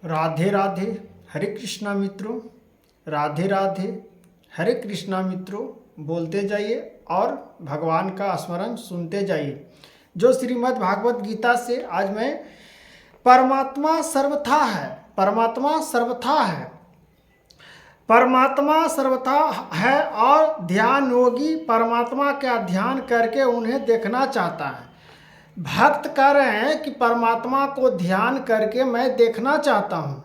राधे राधे हरे कृष्णा मित्रों। राधे राधे हरे कृष्णा मित्रों। बोलते जाइए और भगवान का स्मरण सुनते जाइए। जो श्रीमद् भागवत गीता से आज मैं परमात्मा सर्वथा है, परमात्मा सर्वथा है, परमात्मा सर्वथा है और ध्यान योगी परमात्मा का ध्यान करके उन्हें देखना चाहता है। भक्त कह रहे हैं कि परमात्मा को ध्यान करके मैं देखना चाहता हूँ।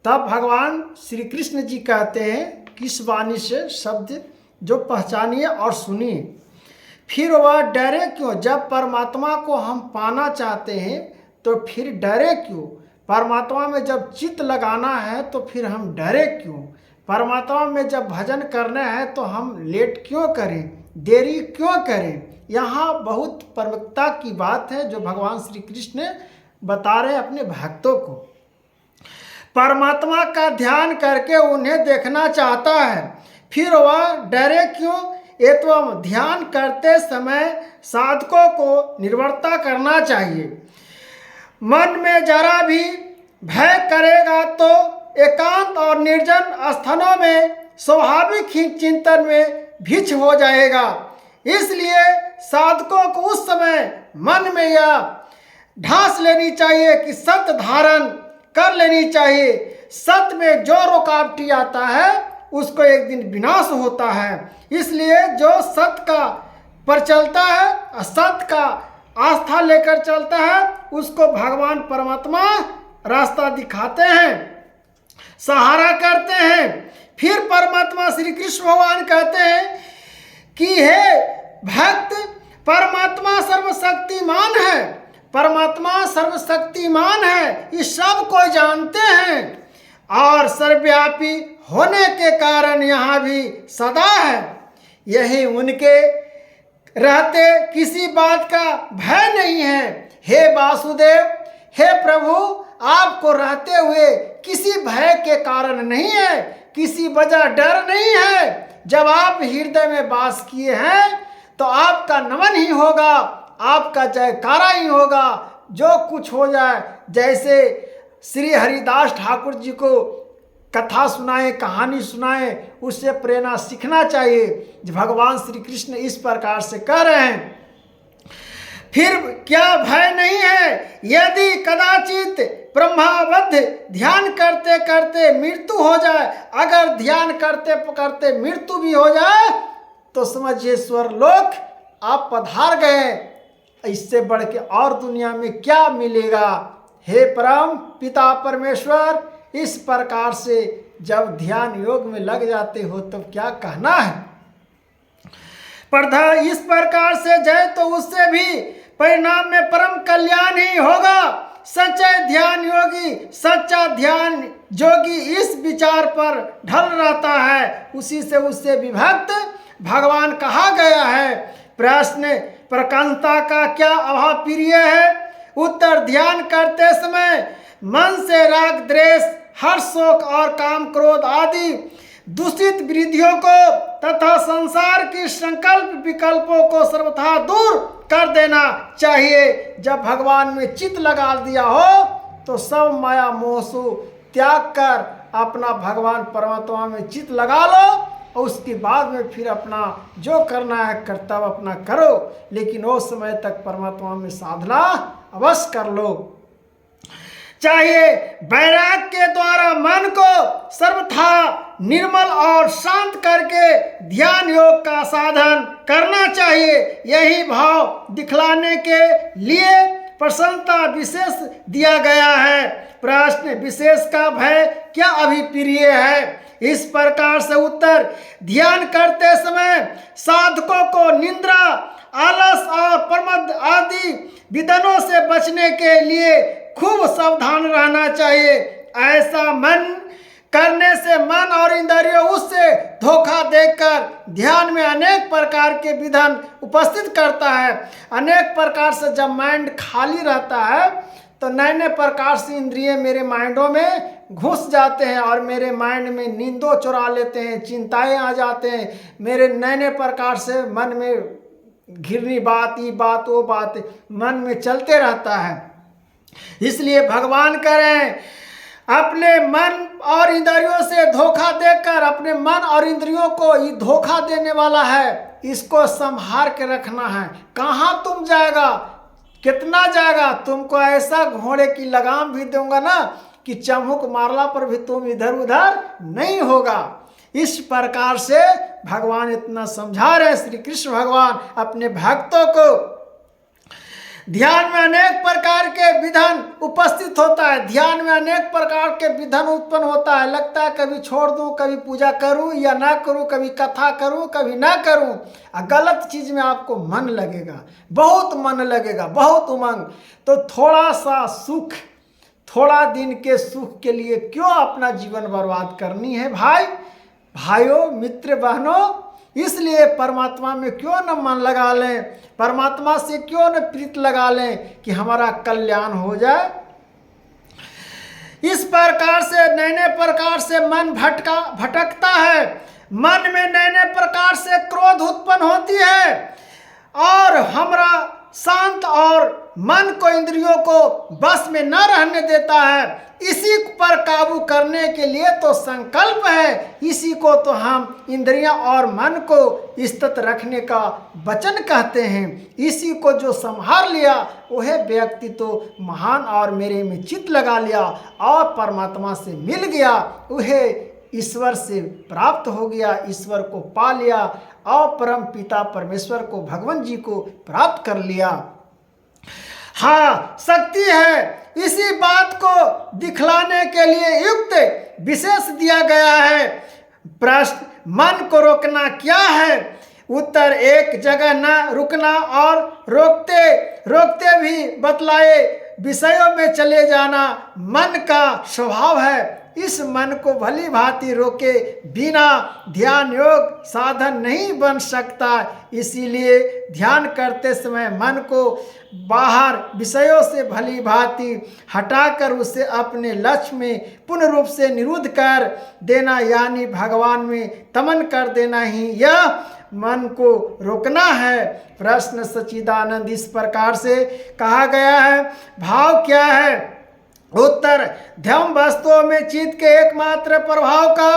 तब भगवान श्री कृष्ण जी कहते हैं किस वाणी से शब्द जो पहचानिए और सुनिए। फिर वह डरे क्यों? जब परमात्मा को हम पाना चाहते हैं तो फिर डरे क्यों? परमात्मा में जब चित्त लगाना है तो फिर हम डरे क्यों? परमात्मा में जब भजन करना है तो हम लेट क्यों करें, देरी क्यों करें? यहाँ बहुत प्रमुखता की बात है जो भगवान श्री कृष्ण बता रहे अपने भक्तों को। परमात्मा का ध्यान करके उन्हें देखना चाहता है, फिर वह डरे क्यों? ये तो हम ध्यान करते समय साधकों को निर्भरता करना चाहिए। मन में जरा भी भय करेगा तो एकांत और निर्जन स्थानों में स्वाभाविक ही चिंतन में भिक्ष हो जाएगा। इसलिए साधकों को उस समय मन में यह ढांस लेनी चाहिए कि सत्य धारण कर लेनी चाहिए। सत्य में जो रुकावटी आता है उसको एक दिन विनाश होता है। इसलिए जो सत्य का पर चलता है, सत्य का आस्था लेकर चलता है, उसको भगवान परमात्मा रास्ता दिखाते हैं, सहारा करते हैं। फिर परमात्मा श्री कृष्ण भगवान कहते हैं कि हे भक्त, परमात्मा सर्वशक्तिमान है, परमात्मा सर्वशक्तिमान है, ये सब को जानते हैं और सर्वव्यापी होने के कारण यहाँ भी सदा है। यही उनके रहते किसी बात का भय नहीं है। हे वासुदेव, हे प्रभु, आपको रहते हुए किसी भय के कारण नहीं है, किसी वजह डर नहीं है। जब आप हृदय में वास किए हैं तो आपका नमन ही होगा, आपका जयकारा ही होगा। जो कुछ हो जाए, जैसे श्री हरिदास ठाकुर जी को कथा सुनाए, कहानी सुनाए, उससे प्रेरणा सीखना चाहिए। भगवान श्री कृष्ण इस प्रकार से कह रहे हैं, फिर क्या भय नहीं है? यदि कदाचित ब्रह्माबद्ध ध्यान करते करते मृत्यु हो जाए, अगर ध्यान करते करते मृत्यु भी हो जाए तो समझिए स्वर्गलोक आप पधार गए। इससे बढ़ के और दुनिया में क्या मिलेगा? हे परम पिता परमेश्वर, इस प्रकार से जब ध्यान योग में लग जाते हो तब क्या कहना है? इस प्रकार से जय तो उससे भी परिणाम में परम कल्याण ही होगा। सच्चा ध्यान योगी, सच्चा ध्यान योगी इस विचार पर ढल रहता है, उसी से उससे विभक्त भगवान कहा गया है। प्रश्न, प्रकांता का क्या अभाव प्रिय है? उत्तर, ध्यान करते समय मन से राग द्वेष, हर्ष शोक और काम क्रोध आदि दूषित वृद्धियों को तथा संसार की संकल्प विकल्पों को सर्वथा दूर कर देना चाहिए। जब भगवान में चित्त लगा दिया हो तो सब माया मोह से त्याग कर अपना भगवान परमात्मा में चित्त लगा लो और उसके बाद में फिर अपना जो करना है कर्तव्य अपना करो, लेकिन उस समय तक परमात्मा में साधना अवश्य कर लो। चाहिए वैराग्य के द्वारा मन को सर्वथा निर्मल और शांत करके ध्यान योग का साधन करना चाहिए। यही भाव दिखलाने के लिए प्रसन्नता विशेष दिया गया है। प्रश्न, विशेष का भय क्या अभिप्रिय है? इस प्रकार से उत्तर, ध्यान करते समय साधकों को निद्रा, आलस और प्रमाद आदि विघ्नों से बचने के लिए खूब सावधान रहना चाहिए। ऐसा मन करने से मन और इंद्रियों उससे धोखा देकर ध्यान में अनेक प्रकार के विघ्न उपस्थित करता है। अनेक प्रकार से जब माइंड खाली रहता है तो नए नए प्रकार से इंद्रिय मेरे माइंडों में घुस जाते हैं और मेरे माइंड में नींदों चुरा लेते हैं, चिंताएं आ जाते हैं। मेरे नए नए प्रकार से मन में घिरनी बात, ये बात, वो बात मन में चलते रहता है। इसलिए भगवान कह रहे हैं अपने मन और इंद्रियों से धोखा देकर, अपने मन और इंद्रियों को ये धोखा देने वाला है, इसको संभाल के रखना है। कहाँ तुम जाएगा, कितना जाएगा, तुमको ऐसा घोड़े की लगाम भी दूंगा ना कि चम्मुक मारला पर भी तुम इधर उधर नहीं होगा। इस प्रकार से भगवान इतना समझा रहे, श्री कृष्ण भगवान अपने भक्तों को। ध्यान में अनेक प्रकार के विधान उपस्थित होता है, ध्यान में अनेक प्रकार के विधान उत्पन्न होता है। लगता है कभी छोड़ दूं, कभी पूजा करूं या ना करूं, कभी कथा करूं, कभी ना करूं। गलत चीज में आपको मन लगेगा, बहुत मन लगेगा, बहुत उमंग। तो थोड़ा सा सुख, थोड़ा दिन के सुख के लिए क्यों अपना जीवन बर्बाद करनी है भाइयों, मित्र, बहनों। इसलिए परमात्मा में क्यों न मन लगा लें, परमात्मा से क्यों न प्रीत लगा लें कि हमारा कल्याण हो जाए। इस प्रकार से नए नए प्रकार से मन भटकता है, मन में नए नए प्रकार से क्रोध उत्पन्न होती है और हमारा शांत और मन को, इंद्रियों को बस में न रहने देता है। इसी पर काबू करने के लिए तो संकल्प है, इसी को तो हम इंद्रियां और मन को स्थित रखने का वचन कहते हैं। इसी को जो संभाल लिया वह व्यक्ति तो महान और मेरे में चित्त लगा लिया और परमात्मा से मिल गया, वह ईश्वर से प्राप्त हो गया, ईश्वर को पा लिया और परम पिता परमेश्वर को, भगवान जी को प्राप्त कर लिया। हाँ, शक्ति है। इसी बात को दिखलाने के लिए युक्त विशेष दिया गया है। प्रश्न, मन को रोकना क्या है? उत्तर, एक जगह न रुकना और रोकते रोकते भी बतलाए विषयों में चले जाना मन का स्वभाव है। इस मन को भली भांति रोके बिना ध्यान योग साधन नहीं बन सकता। इसीलिए ध्यान करते समय मन को बाहर विषयों से भली भांति हटाकर उसे अपने लक्ष्य में पूर्ण रूप से निरुद्ध कर देना, यानी भगवान में तमन कर देना ही यह मन को रोकना है। प्रश्न, सच्चिदानंद इस प्रकार से कहा गया है, भाव क्या है? उत्तर, ध्यम वस्तुओं में चित्त के एकमात्र प्रभाव का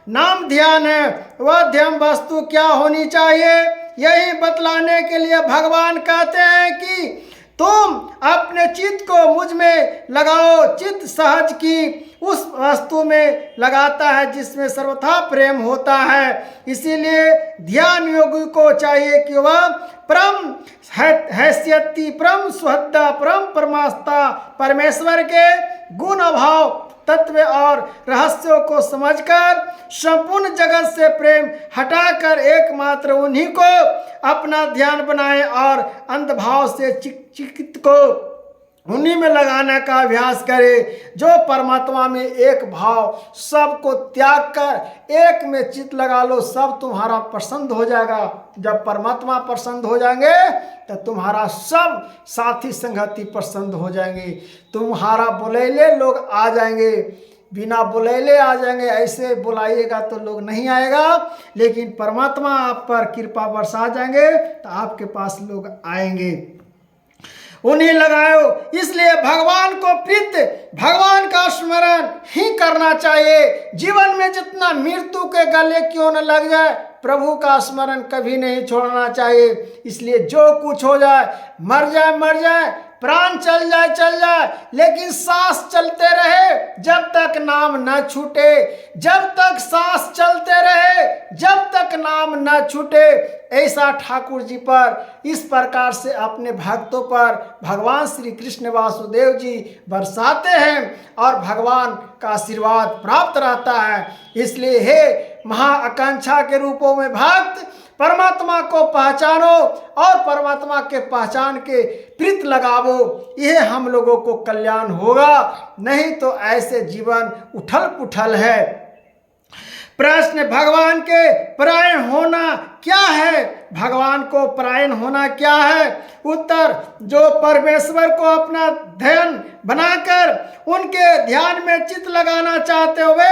नाम ध्यान है। वह ध्यम वस्तु क्या होनी चाहिए, यही बतलाने के लिए भगवान कहते हैं कि तुम अपने चित्त को मुझ में लगाओ। चित्त सहज की उस वस्तु में लगाता है जिसमें सर्वथा प्रेम होता है। इसीलिए ध्यान योगी को चाहिए कि वह परम हैसियती, परम सुहद्दा, परम परमात्मा परमेश्वर के गुण अभाव तत्व और रहस्यों को समझकर संपूर्ण जगत से प्रेम हटाकर एकमात्र उन्हीं को अपना ध्यान बनाए और अंधभाव से चित्त को उन्हीं में लगाने का अभ्यास करे। जो परमात्मा में एक भाव, सबको त्याग कर एक में चित्त लगा लो, सब तुम्हारा पसंद हो जाएगा। जब परमात्मा पसंद हो जाएंगे तो तुम्हारा सब साथी संगति पसंद हो जाएंगे। तुम्हारा बुलैले लोग आ जाएंगे, बिना बुलैले आ जाएंगे। ऐसे बुलाइएगा तो लोग नहीं आएगा, लेकिन परमात्मा आप पर कृपा बरसा जाएंगे तो आपके पास लोग आएंगे। उन्हें लगाओ। इसलिए भगवान को प्रीत, भगवान का स्मरण ही करना चाहिए। जीवन में जितना मृत्यु के गले क्यों न लग जाए, प्रभु का स्मरण कभी नहीं छोड़ना चाहिए। इसलिए जो कुछ हो जाए, मर जाए, प्राण चल जाए, लेकिन सांस चलते रहे जब तक नाम न छूटे। जब तक सांस चलते रहे, जब तक नाम न छूटे। ऐसा ठाकुर जी पर, इस प्रकार से अपने भक्तों पर भगवान श्री कृष्ण वासुदेव जी बरसाते हैं और भगवान का आशीर्वाद प्राप्त रहता है। इसलिए हे महाआकांक्षा के रूपों में भक्त, परमात्मा को पहचानो और परमात्मा के पहचान के प्रीत लगावो। यह हम लोगों को कल्याण होगा, नहीं तो ऐसे जीवन उठल पुठल है। प्रश्न, भगवान के परायण होना क्या है? भगवान को परायण होना क्या है? उत्तर, जो परमेश्वर को अपना ध्यान बनाकर उनके ध्यान में चित्त लगाना चाहते हुए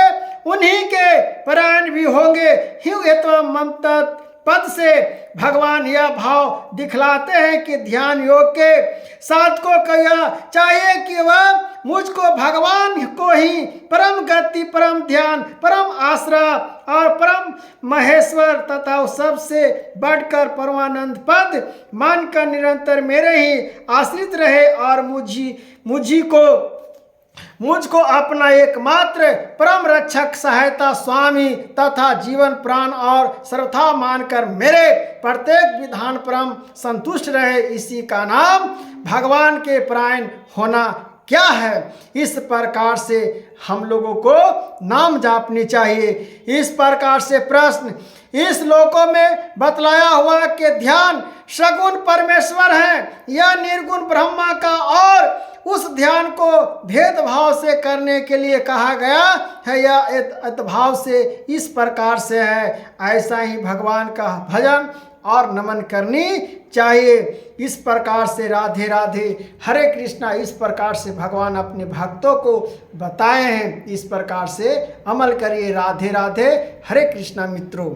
उन्हीं के परायण भी होंगे। हिं तो ममता पद से भगवान यह भाव दिखलाते हैं कि ध्यान योग के साधकों को यह चाहिए कि वह मुझको भगवान को ही परम गति, परम ध्यान, परम आश्रय और परम महेश्वर तथा सबसे बढ़कर परमानंद पद मानकर निरंतर मेरे ही आश्रित रहे और मुझको अपना एकमात्र परम रक्षक, सहायता, स्वामी तथा जीवन, प्राण और सर्वथा मानकर मेरे प्रत्येक विधान परम संतुष्ट रहे। इसी का नाम भगवान के परायण होना क्या है। इस प्रकार से हम लोगों को नाम जापनी चाहिए। इस प्रकार से प्रश्न इस लोकों में बतलाया हुआ कि ध्यान सगुण परमेश्वर है या निर्गुण ब्रह्मा का, और उस ध्यान को भेदभाव से करने के लिए कहा गया है या अद्भाव से इस प्रकार से है। ऐसा ही भगवान का भजन और नमन करनी चाहिए। इस प्रकार से राधे राधे हरे कृष्णा, इस प्रकार से भगवान अपने भक्तों को बताए हैं। इस प्रकार से अमल करिए। राधे राधे हरे कृष्णा मित्रों।